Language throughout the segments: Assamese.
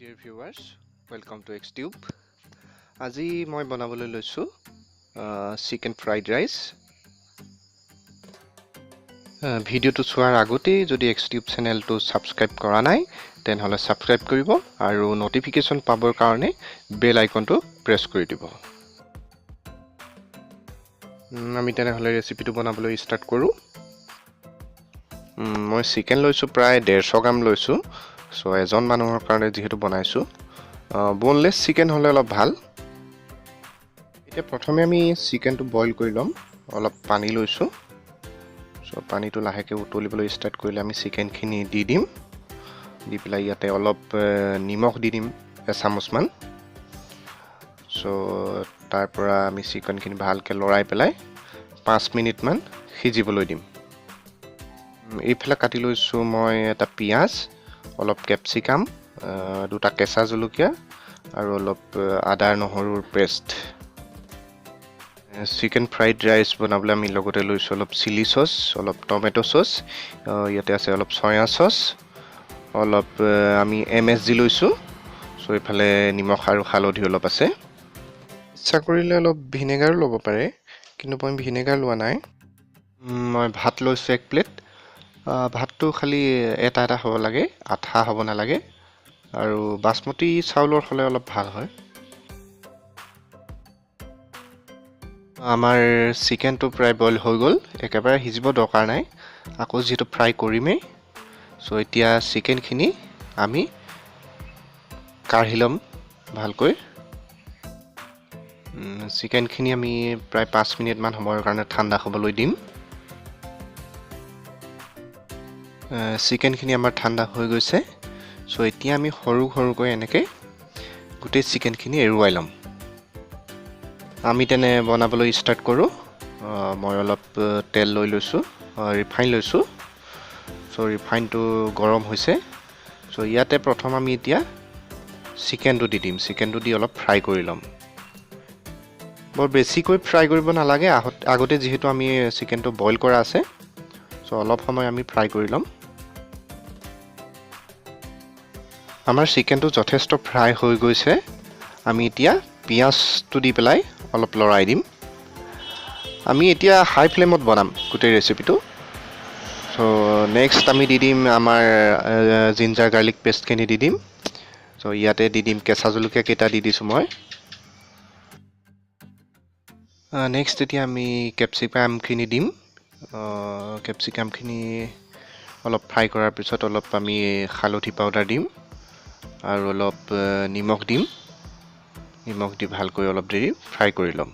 Dear viewers, welcome to XTube. আজি মই বনাবলৈ লৈছো চিকেন ফ্ৰাইড ৰাইচ। ভিডিওটো চোৱাৰ আগতে যদি XTube চেনেলটো সাবস্ক্ৰাইব কৰা নাই তেনহলে সাবস্ক্ৰাইব কৰিব আৰু নটিফিকেশন পাবৰ কাৰণে বেল আইকনটো প্ৰেছ কৰি দিব। আমি তেনেহলে ৰেচিপিটো বনাবলৈ ষ্টাৰ্ট কৰো। মই চিকেন লৈছো প্ৰায় 150 গ্ৰাম লৈছো। সো এজন মানুহৰ কাৰণে যেহেতু বনাইছো boneless চিকেন হলে অলপ ভাল। এতিয়া প্ৰথমে আমি চিকেনটো বইল কৰি লম। অলপ পানী লৈছো। সো পানীটো লাহেকে উতলিবলৈ ষ্টাৰ্ট কৰিলে আমি চিকেনখিনি দি দিম। দি পেলাই ইয়াতে অলপ নিমখ দি দিম 1 চামুচ মান। সো তাৰ পৰা আমি চিকেনখিনি ভালকে লৰাই পেলাই 5 মিনিট মান সিজিবলৈ দিম। এইফালে কাটি লৈছো মই এটা পিয়াজ, অলপ ক্যাপসিকাম, দুটা কেঁচা জলকীয়া আৰু অলপ আদা নহৰুৰ পেষ্ট। চিকেন ফ্ৰাইড ৰাইচ বনাবলৈ আমি লগতে লৈছো অলপ চিলি সস, অলপ টমেটো সস, ইয়াতে আছে অলপ সয়া সস, অলপ আমি MSG লৈছো। সো এইফালে নিমখ আৰু হালধি অলপ আছে। ইচ্ছা কৰিলে অলপ ভিনেগাৰ ল'ব পাৰে, কিন্তু মই ভিনেগাৰ লোৱা নাই। মই ভাত লৈছো 1 প্লেট। ভাতটো খালি এটা হ'ব লাগে, আঠা হ'ব নালাগে আৰু বাসমতি চাউলৰ হলে অলপ ভাল হয়। আমাৰ চিকেনটো প্ৰায় বইল হৈ গ'ল, একেবাৰে সিজিব দৰকাৰ নাই, আকৌ যেটো ফ্ৰাই কৰিমেই। সো এতিয়া চিকেনখিনি আমি কাঢ়ি লম ভালকৈ। চিকেনখিনি আমি প্ৰায় 5 মিনিট মান সময়ৰ কাৰণে ঠাণ্ডা হ'বলৈ দিম। চিকেনখিনি আমাৰ ঠাণ্ডা হৈ গৈছে। সো এতিয়া আমি সৰুকৈ এনেকে গোটেই চিকেনখিনি এৰুৱাই লম। আমি তেনে বনাবলৈ ষ্টাৰ্ট কৰো। মই অলপ তেল লৈ লৈছো, ৰিফাইন লৈছো। সো ৰিফাইনটো গৰম হৈছে। সো ইয়াতে প্ৰথম আমি এতিয়া চিকেনটো দি দিম। চিকেনটো দি অলপ ফ্ৰাই কৰি লম। বৰ বেছিকৈ ফ্ৰাই কৰিব নালাগে, আগতে যেহেতু আমি চিকেনটো বইল কৰা আছে। সো অলপ সময় আমি ফ্ৰাই কৰি লম। আমাৰ চিকেনটো যথেষ্ট ফ্ৰাই হৈ গৈছে। আমি এতিয়া পিয়াজটো দি পেলাই অলপ লৰাই দিম। আমি এতিয়া হাই ফ্লেমত বনাম গোটেই ৰেচিপিটো। সো নেক্সট আমি দি দিম আমাৰ জিঞ্জাৰ গাৰ্লিক পেষ্টখিনি দি দিম। সো ইয়াতে দি দিম কেঁচা জলকীয়া কেইটা দি দিছো মই। নেক্সট এতিয়া আমি ক্যাপসিকামখিনি দিম। ক্যাপসিকামখিনি অলপ ফ্ৰাই কৰাৰ পিছত অলপ আমি হালধি পাউডাৰ দিম আৰু অলপ নিমখ দিম। নিমখ দি ভালকৈ অলপ দেৰি ফ্ৰাই কৰি লম।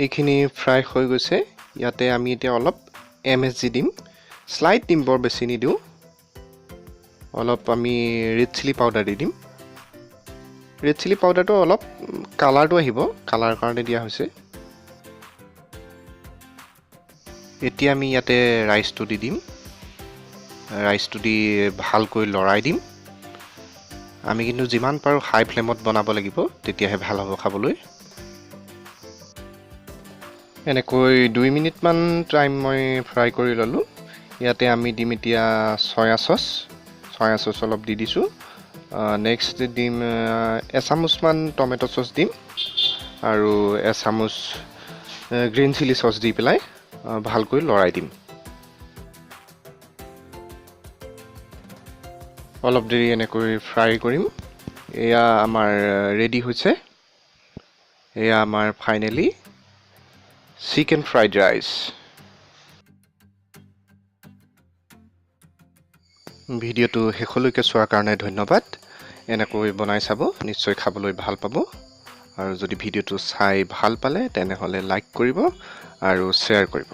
এইখিনি ফ্ৰাই হৈ গৈছে। ইয়াতে আমি এতিয়া অলপ MSG দিম, স্লাইট দিম, বৰ বেছি নিদিওঁ। অলপ আমি ৰেড চিলি পাউডাৰ দি দিম। ৰেড চিলি পাউডাৰটো অলপ কালাৰটো আহিব, কালাৰ কাৰণে দিয়া হৈছে। এতিয়া আমি ইয়াতে ৰাইচটো দি দিম। ৰাইচটো দি ভালকৈ লৰাই দিম। আমি কিন্তু যিমান পাৰো হাই ফ্লেমত বনাব লাগিব, তেতিয়াহে ভাল হ'ব খাবলৈ। এনেকৈ 2 মিনিট মান টাইম মই ফ্ৰাই কৰি ললো। ইয়াতে আমি দিম এতিয়া সয়া সস অলপ দি দিছো। নেক্সট দিম 1 চামুচ মান টমেটো সস দিম আৰু 1 চামুচ গ্ৰীণ চিলি সস দি পেলাই ভালকৈ লৰাই দিম। অলপ দেৰি এনেকৈ ফ্ৰাই কৰিম। এয়া আমাৰ ৰেডি হৈছে। এয়া আমাৰ ফাইনেলি চিকেন ফ্ৰাইড ৰাইচ। ভিডিওটো শেষলৈকে চোৱাৰ কাৰণে ধন্যবাদ। এনেকৈ বনাই চাব, নিশ্চয় খাবলৈ ভাল পাব। আৰু যদি ভিডিওটো চাই ভাল পালে তেনেহলে লাইক কৰিব আৰু শ্বেয়াৰ কৰিব।